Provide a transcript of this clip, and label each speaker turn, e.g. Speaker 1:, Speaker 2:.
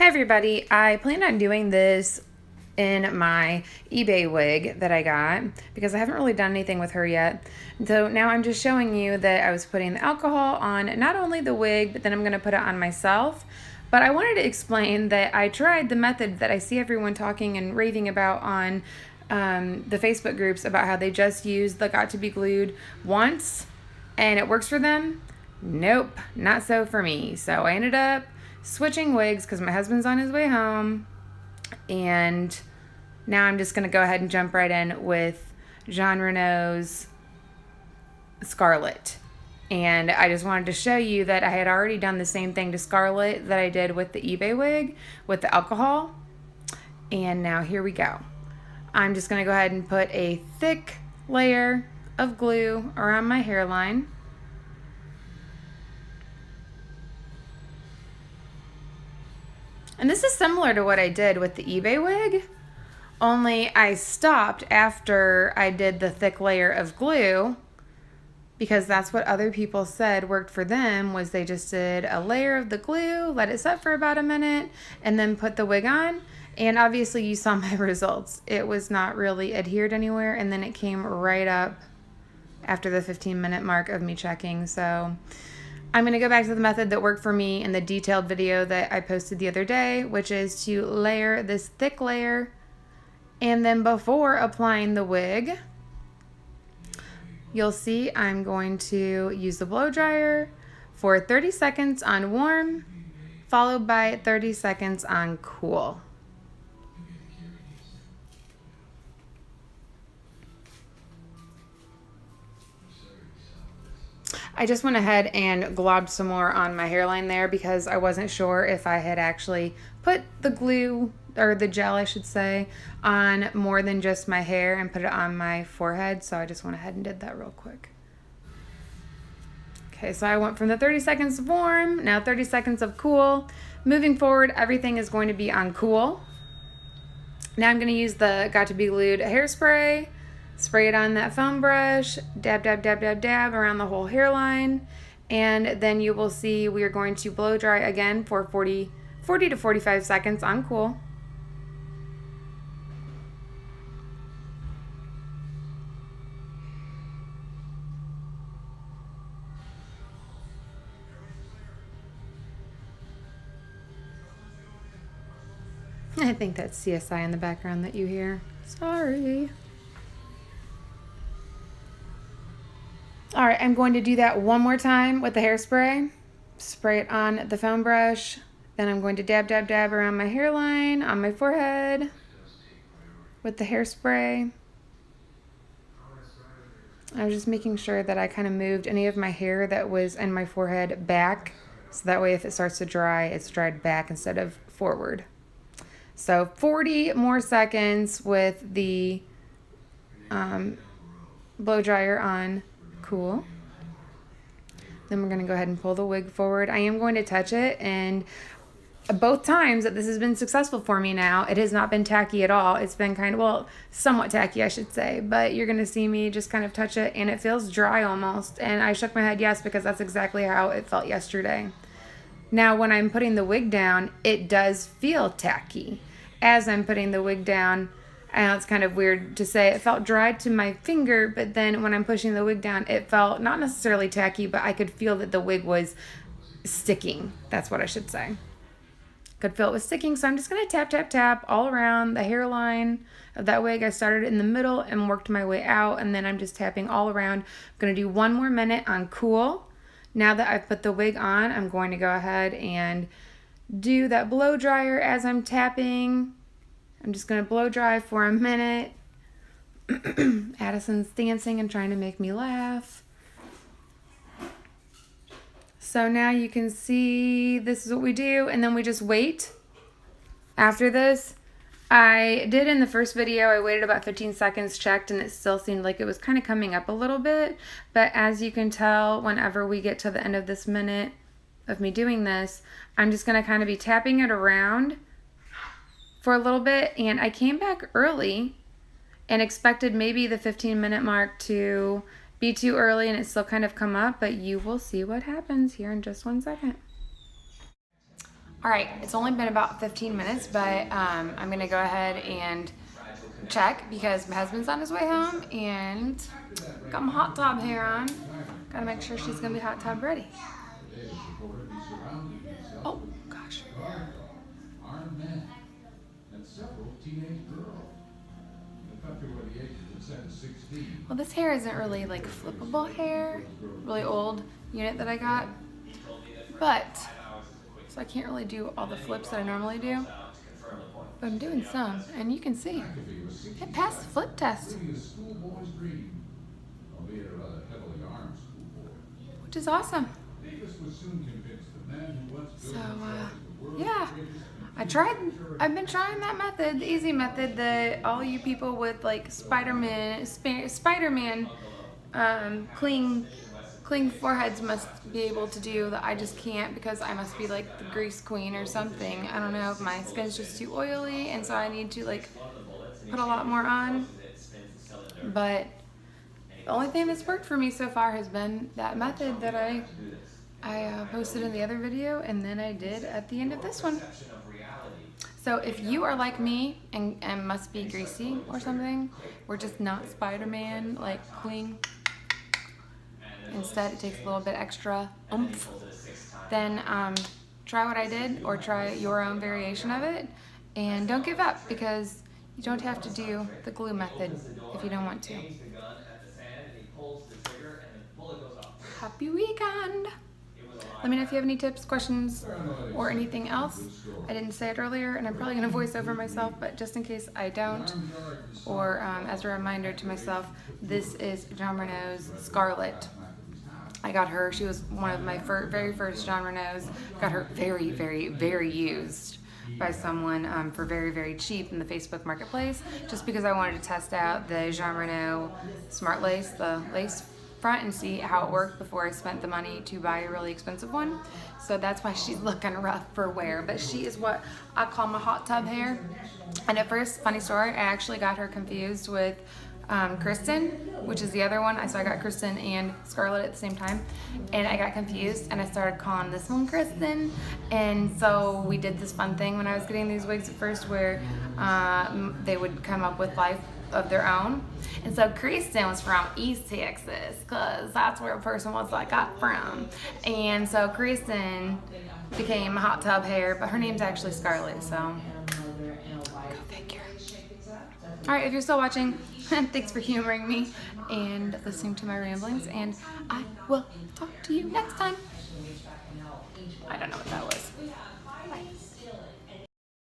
Speaker 1: Hi everybody, I planned on doing this in my eBay wig that I got because I haven't really done anything with her yet. So now I'm just showing you that I was putting the alcohol on not only the wig, but then I'm going to put it on myself. But I wanted to explain that I tried the method that I see everyone talking and raving about on the Facebook groups about how they just use the Got2bglued once and it works for them. Nope, not so for me. So I ended up switching wigs because my husband's on his way home, and now I'm just going to go ahead and jump right in with Jean Reno's Scarlett. And I just wanted to show you that I had already done the same thing to Scarlett that I did with the eBay wig with the alcohol. And now here we go. I'm just going to go ahead and put a thick layer of glue around my hairline. And this is similar to what I did with the eBay wig, only I stopped after I did the thick layer of glue because that's what other people said worked for them, was they just did a layer of the glue, let it set for about a minute, and then put the wig on. And obviously you saw my results. It was not really adhered anywhere, and then it came right up after the 15-minute mark of me checking. So I'm going to go back to the method that worked for me in the detailed video that I posted the other day, which is to layer this thick layer, and then before applying the wig, you'll see I'm going to use the blow dryer for 30 seconds on warm, followed by 30 seconds on cool. I just went ahead and globbed some more on my hairline there because I wasn't sure if I had actually put the glue, or the gel I should say, on more than just my hair and put it on my forehead. So I just went ahead and did that real quick. Okay, so I went from the 30 seconds of warm, now 30 seconds of cool. Moving forward, everything is going to be on cool. Now I'm going to use the Got2bglued hairspray. Spray it on that foam brush, dab, dab, dab, dab, dab around the whole hairline, and then you will see we are going to blow dry again for 40 to 45 seconds on cool. I think that's CSI in the background that you hear. Sorry. All right, I'm going to do that one more time with the hairspray. Spray it on the foam brush. Then I'm going to dab, dab, dab around my hairline, on my forehead with the hairspray. I was just making sure that I kind of moved any of my hair that was in my forehead back, so that way if it starts to dry, it's dried back instead of forward. So 40 more seconds with the blow dryer on cool. Then we're going to go ahead and pull the wig forward. I am going to touch it, and both times that this has been successful for me now, it has not been tacky at all. It's been kind of, well, somewhat tacky, I should say, but you're going to see me just kind of touch it, and it feels dry almost. And I shook my head yes, because that's exactly how it felt yesterday. Now, when I'm putting the wig down, it does feel tacky. As I'm putting the wig down, I know it's kind of weird to say, it felt dry to my finger, but then when I'm pushing the wig down, it felt not necessarily tacky, but I could feel that the wig was sticking. That's what I should say. Could feel it was sticking, so I'm just going to tap, tap, tap all around the hairline of that wig. I started in the middle and worked my way out, and then I'm just tapping all around. I'm going to do 1 more minute on cool. Now that I've put the wig on, I'm going to go ahead and do that blow dryer as I'm tapping. I'm just going to blow dry for a minute. Addison's dancing and trying to make me laugh. So now you can see this is what we do, and then we just wait. After this, I did in the first video, I waited about 15 seconds, checked, and it still seemed like it was kind of coming up a little bit. But as you can tell, whenever we get to the end of this minute of me doing this, I'm just going to kind of be tapping it around for a little bit. And I came back early and expected maybe the 15-minute mark to be too early and it still kind of come up, but you will see what happens here in just 1 second. All right, it's only been about 15 minutes, but I'm gonna go ahead and check because my husband's on his way home and got my hot tub hair on. Gotta make sure she's gonna be hot tub ready. Oh gosh. Well, this hair isn't really like flippable hair, really old unit that I got, but so I can't really do all the flips that I normally do, but I'm doing some, and you can see it passed the flip test, which is awesome. So yeah, I've been trying that method, the easy method that all you people with like Spider-Man clean foreheads must be able to do, that I just can't because I must be like the grease queen or something. I don't know if my skin's just too oily and so I need to like put a lot more on. But the only thing that's worked for me so far has been that method that I posted in the other video and then I did at the end of this one. So if you are like me and must be greasy or something, we're just not Spider-Man like clean, instead it takes a little bit extra oomph, then try what I did or try your own variation of it, and don't give up because you don't have to do the glue method if you don't want to. Happy weekend! Let me know if you have any tips, questions, or anything else. I didn't say it earlier, and I'm probably going to voice over myself, but just in case I don't, or as a reminder to myself, this is Jon Renau's Scarlett. I got her. She was one of my very first Jon Renau's. Got her very used by someone for very cheap in the Facebook marketplace, just because I wanted to test out the Jon Renau Smart Lace, the lace front, and see how it worked before I spent the money to buy a really expensive one. So that's why she's looking rough for wear, but she is what I call my hot tub hair. And at first, funny story, I actually got her confused with Kristen, which is the other one. So I got Kristen and Scarlett at the same time, and I got confused and I started calling this one Kristen. And so we did this fun thing when I was getting these wigs at first where they would come up with life of their own. And so Kristen was from East Texas because that's where a person was I got from. And so Kristen became hot tub hair, but her name's actually Scarlett, so go figure. All right, if you're still watching, thanks for humoring me and listening to my ramblings, and I will talk to you next time. I don't know what that was.